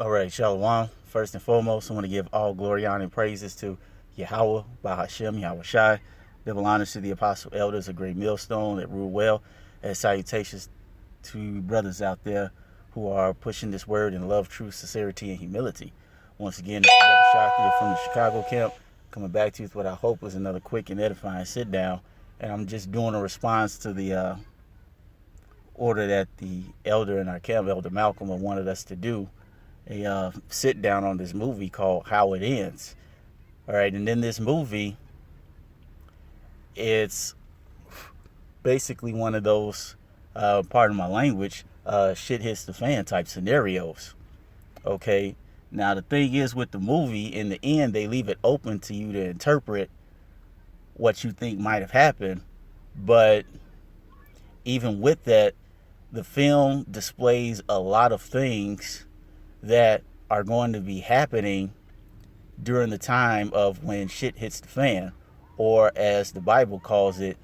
All right, Shalom. First and foremost, I want to give all glory, honor, and praises to Yahweh, Bahashem, Yahweh Shai. Double honors to the apostle elders, a great millstone that rule well, and salutations to brothers out there who are pushing this word in love, truth, sincerity, and humility. Once again, it's Brother Shakti from the Chicago camp, coming back to you with what I hope was another quick and edifying sit down. And I'm just doing a response to the order that the elder in our camp, Elder Malcolm, wanted us to do a sit down on this movie called How It Ends. All right, and in this movie, it's basically one of those, pardon my language, shit hits the fan type scenarios. Okay, now the thing is with the movie, in the end, they leave it open to you to interpret what you think might have happened, but even with that, the film displays a lot of things that are going to be happening during the time of when shit hits the fan, or as the Bible calls it,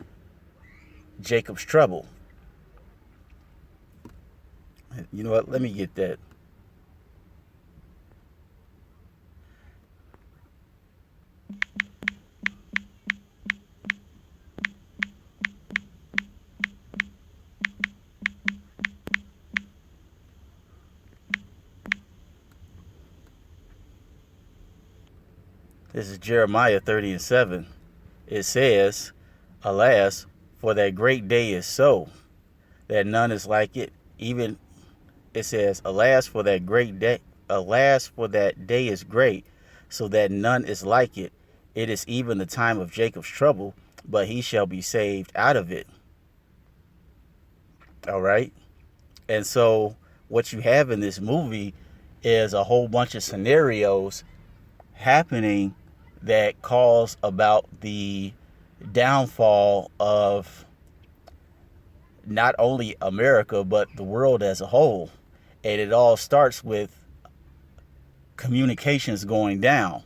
Jacob's trouble. You know what? Let me get that. This is Jeremiah 30 and 7. It says, Alas, for that great day is so, that none is like it. Even it says, Alas, for that day is great, so that none is like it. It is even the time of Jacob's trouble, but he shall be saved out of it. All right. And so what you have in this movie is a whole bunch of scenarios happening that cause about the downfall of not only America, but the world as a whole. And it all starts with communications going down.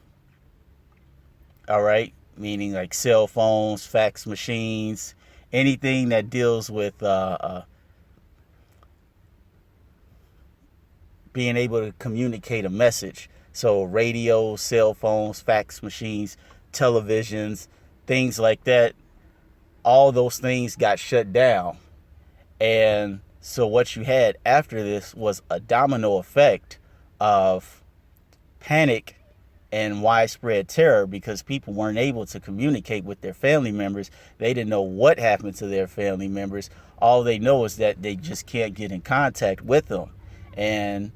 All right. Meaning like cell phones, fax machines, anything that deals with being able to communicate a message. So radio, cell phones, fax machines, televisions, things like that, all those things got shut down. And so what you had after this was a domino effect of panic and widespread terror because people weren't able to communicate with their family members. They didn't know what happened to their family members. All they know is that they just can't get in contact with them. And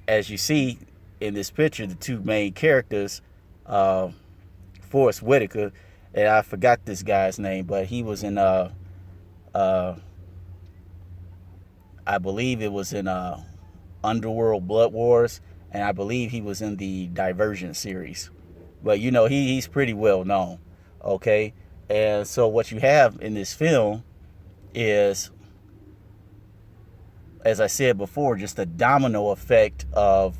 as you see in this picture, the two main characters, Forrest Whitaker, and I forgot this guy's name, but he was in I believe it was in Underworld Blood Wars, and I believe he was in the Divergent series. But you know, he's pretty well known. Okay, and so what you have in this film is, as I said before, just a domino effect of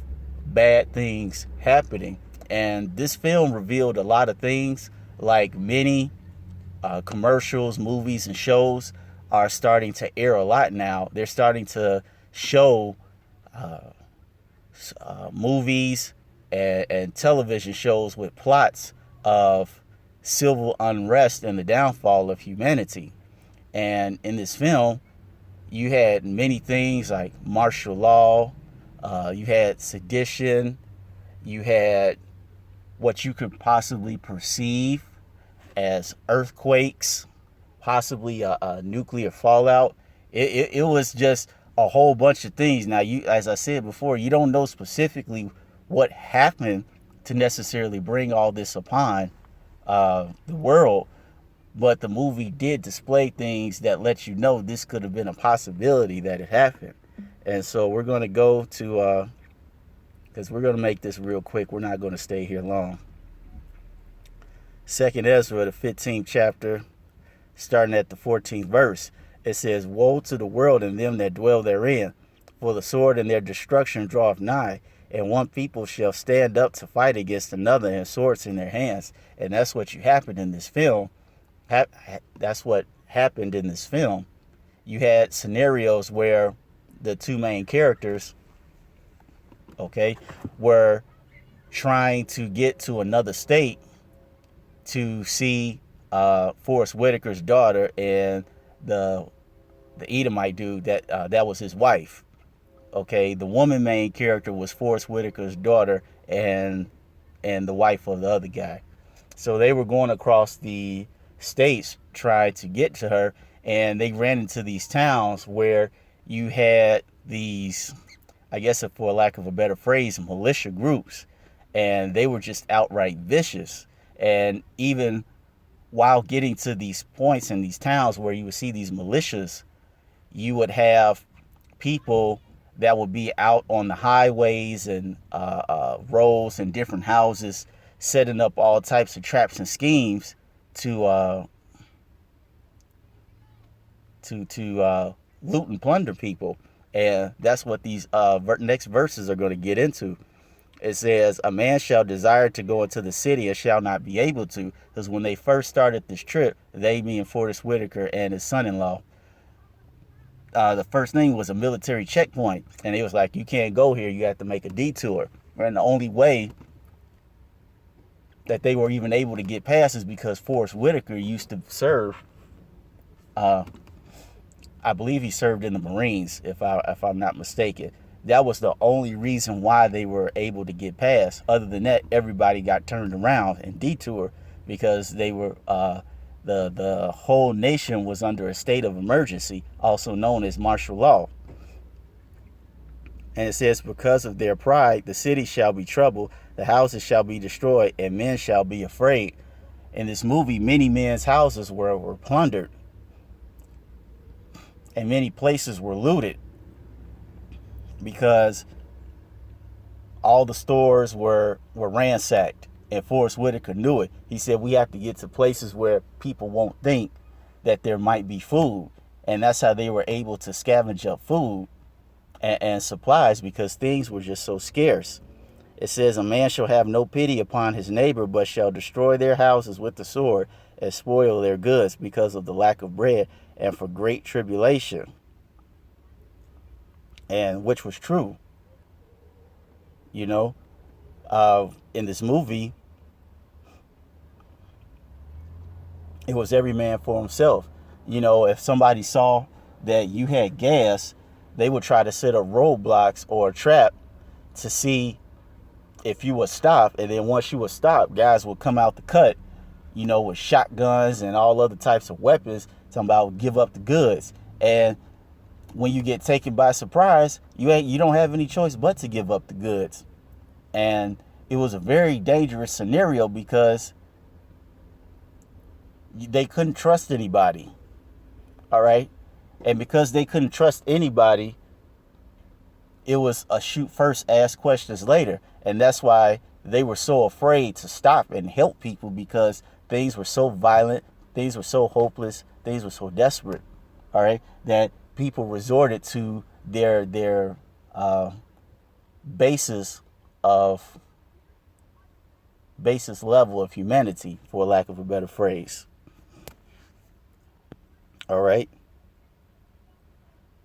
bad things happening. And this film revealed a lot of things, like many commercials, movies, and shows are starting to air a lot now. They're starting to show movies and television shows with plots of civil unrest and the downfall of humanity. And in this film, you had many things like martial law, you had sedition, you had what you could possibly perceive as earthquakes, possibly a nuclear fallout. It was just a whole bunch of things. Now, you, as I said before, you don't know specifically what happened to necessarily bring all this upon the world, but the movie did display things that let you know this could have been a possibility that it happened. And so we're going to go to, because we're going to make this real quick. We're not going to stay here long. Second Ezra, the 15th chapter, starting at the 14th verse. It says, Woe to the world and them that dwell therein, for the sword and their destruction draweth nigh, and one people shall stand up to fight against another, and swords in their hands. And that's what you happened in this film. That's what happened in this film. You had scenarios where the two main characters, okay, were trying to get to another state to see Forrest Whitaker's daughter and the Edomite dude that was his wife. Okay, the woman main character was Forrest Whitaker's daughter and the wife of the other guy. So they were going across the states trying to get to her, and they ran into these towns where you had these, I guess for lack of a better phrase, militia groups, and they were just outright vicious. And even while getting to these points in these towns where you would see these militias, you would have people that would be out on the highways and roads and different houses, setting up all types of traps and schemes to loot and plunder people. And that's what these next verses are going to get into. It says, a man shall desire to go into the city and shall not be able to. Because when they first started this trip, they being Forrest Whitaker and his son-in-law, the first thing was a military checkpoint. And it was like, you can't go here. You have to make a detour. And the only way that they were even able to get past is because Forrest Whitaker used to serve. I believe he served in the Marines, if I'm not mistaken. That was the only reason why they were able to get past. Other than that, everybody got turned around and detoured because they were the whole nation was under a state of emergency, also known as martial law. And it says, because of their pride, the city shall be troubled, the houses shall be destroyed, and men shall be afraid. In this movie, many men's houses were plundered, and many places were looted because all the stores were ransacked. And Forrest Whitaker knew it. He said, we have to get to places where people won't think that there might be food. And that's how they were able to scavenge up food and supplies, because things were just so scarce. It says, a man shall have no pity upon his neighbor, but shall destroy their houses with the sword and spoil their goods because of the lack of bread and for great tribulation. And which was true. You know, in this movie, it was every man for himself. You know, if somebody saw that you had gas, they would try to set up roadblocks or a trap to see if you would stop. And then once you would stop, guys would come out the cut, you know, with shotguns and all other types of weapons, talking about give up the goods. And when you get taken by surprise, you don't have any choice but to give up the goods. And it was a very dangerous scenario because they couldn't trust anybody. All right. And because they couldn't trust anybody, it was a shoot first, ask questions later. And that's why they were so afraid to stop and help people, because things were so violent, things were so hopeless, things were so desperate. All right. That people resorted to their basis level of humanity, for lack of a better phrase. All right.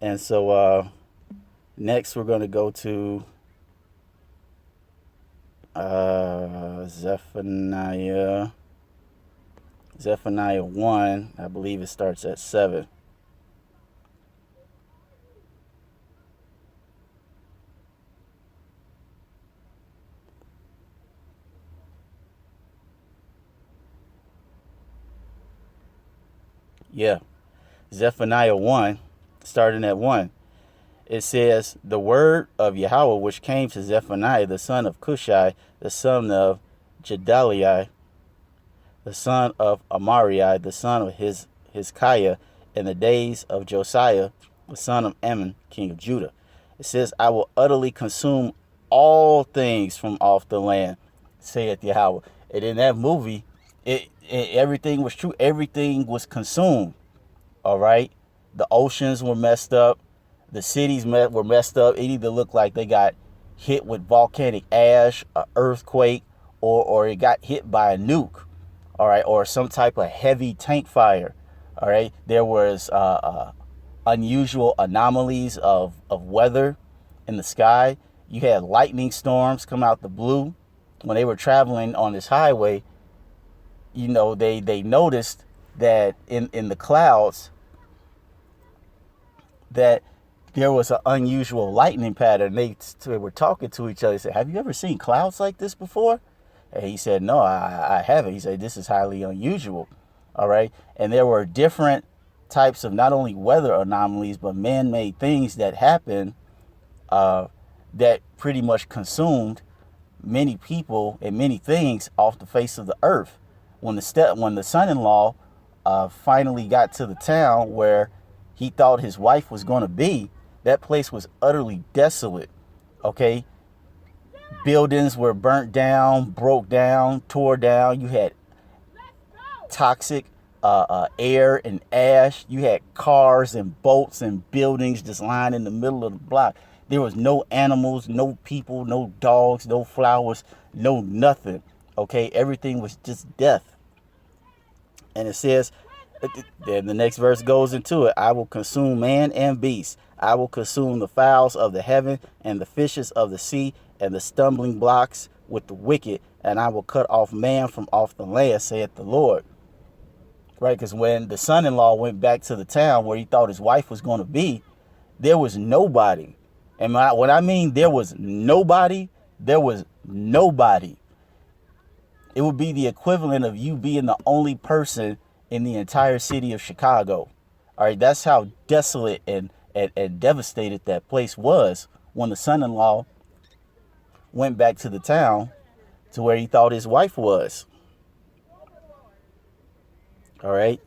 And so next we're going to go to Zephaniah 1. I believe it starts at 7. Yeah. Zephaniah 1, starting at 1. It says, the word of Yahweh which came to Zephaniah, the son of Cushai, the son of Gedaliah, the son of Amariah, the son of Hezekiah, in the days of Josiah, the son of Ammon, king of Judah. It says, I will utterly consume all things from off the land, saith Yahweh. And in that movie, everything was true. Everything was consumed. All right. The oceans were messed up. The cities were messed up. It either looked like they got hit with volcanic ash, an earthquake, or it got hit by a nuke. All right. Or some type of heavy tank fire. All right. There was unusual anomalies of weather in the sky. You had lightning storms come out the blue. When they were traveling on this highway, they noticed that in the clouds that there was an unusual lightning pattern. They were talking to each other. They said, "Have you ever seen clouds like this before?" And he said, "No, I haven't." He said, "This is highly unusual." All right. And there were different types of not only weather anomalies, but man-made things that happened that pretty much consumed many people and many things off the face of the earth. When the son-in-law finally got to the town where he thought his wife was going to be, that place was utterly desolate. Okay, buildings were burnt down, broke down, tore down. You had toxic air and ash. You had cars and boats and buildings just lying in the middle of the block. There was no animals, no people, no dogs, no flowers, no nothing. Okay, everything was just death. And it says, then the next verse goes into it. I will consume man and beast. I will consume the fowls of the heaven and the fishes of the sea and the stumbling blocks with the wicked. And I will cut off man from off the land, saith the Lord. Right? Because when the son-in-law went back to the town where he thought his wife was going to be, there was nobody. And when I mean there was nobody, there was nobody. It would be the equivalent of you being the only person in the entire city of Chicago. All right, that's how desolate and devastated that place was when the son-in-law went back to the town to where he thought his wife was. All right.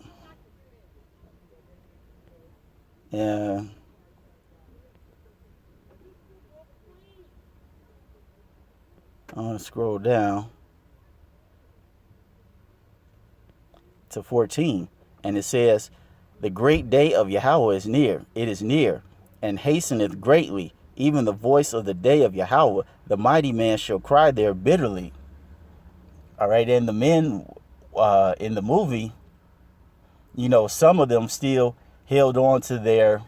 Yeah. I'm going to scroll down to 14. And it says, the great day of Yahweh is near. It is near and hasteneth greatly. Even the voice of the day of Yahweh, the mighty man shall cry there bitterly. All right. And the men in the movie, some of them still held on to their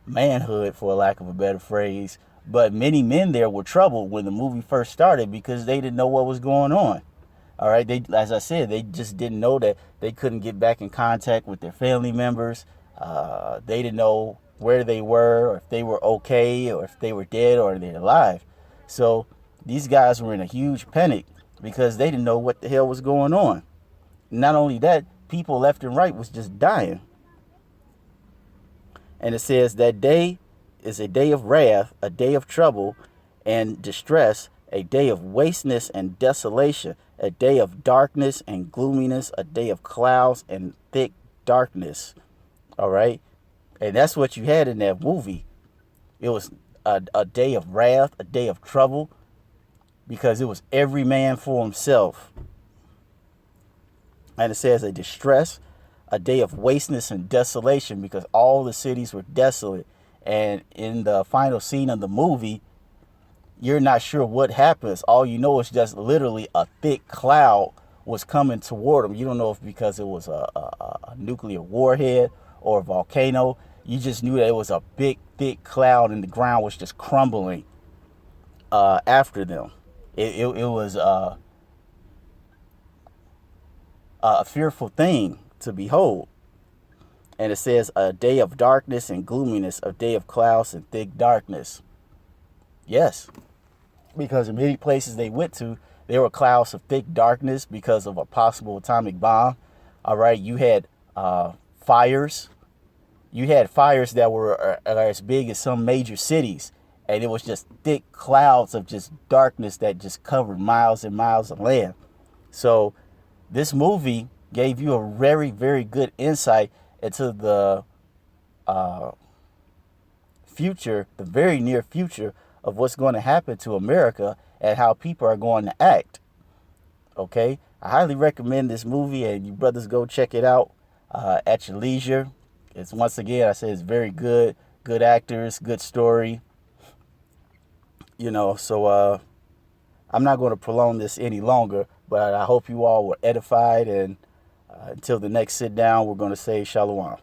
manhood, for lack of a better phrase. But many men there were troubled when the movie first started because they didn't know what was going on. All right. As I said, they just didn't know that they couldn't get back in contact with their family members. They didn't know where they were, or if they were okay, or if they were dead, or they're alive. So these guys were in a huge panic because they didn't know what the hell was going on. Not only that, people left and right was just dying. And it says that day is a day of wrath, a day of trouble and distress, a day of wasteness and desolation, a day of darkness and gloominess, a day of clouds and thick darkness. All right. And that's what you had in that movie. It was a day of wrath, a day of trouble, because it was every man for himself. And it says a distress, a day of wasteness and desolation, because all the cities were desolate. And in the final scene of the movie, you're not sure what happens. All you know is just literally a thick cloud was coming toward them. You don't know if because it was a nuclear warhead or a volcano. You just knew that it was a big, thick cloud and the ground was just crumbling after them. It was a fearful thing to behold. And it says a day of darkness and gloominess, a day of clouds and thick darkness. Yes, because in many places they went to, there were clouds of thick darkness because of a possible atomic bomb. All right, you had fires. You had fires that were as big as some major cities. And it was just thick clouds of just darkness that just covered miles and miles of land. So this movie gave you a very, very good insight into the future, the very near future of what's going to happen to America and how people are going to act. Okay, I highly recommend this movie, and you brothers go check it out at your leisure. It's, once again, I say it's very good, good actors, good story. So I'm not going to prolong this any longer, but I hope you all were edified, and until the next sit down, we're going to say shalom.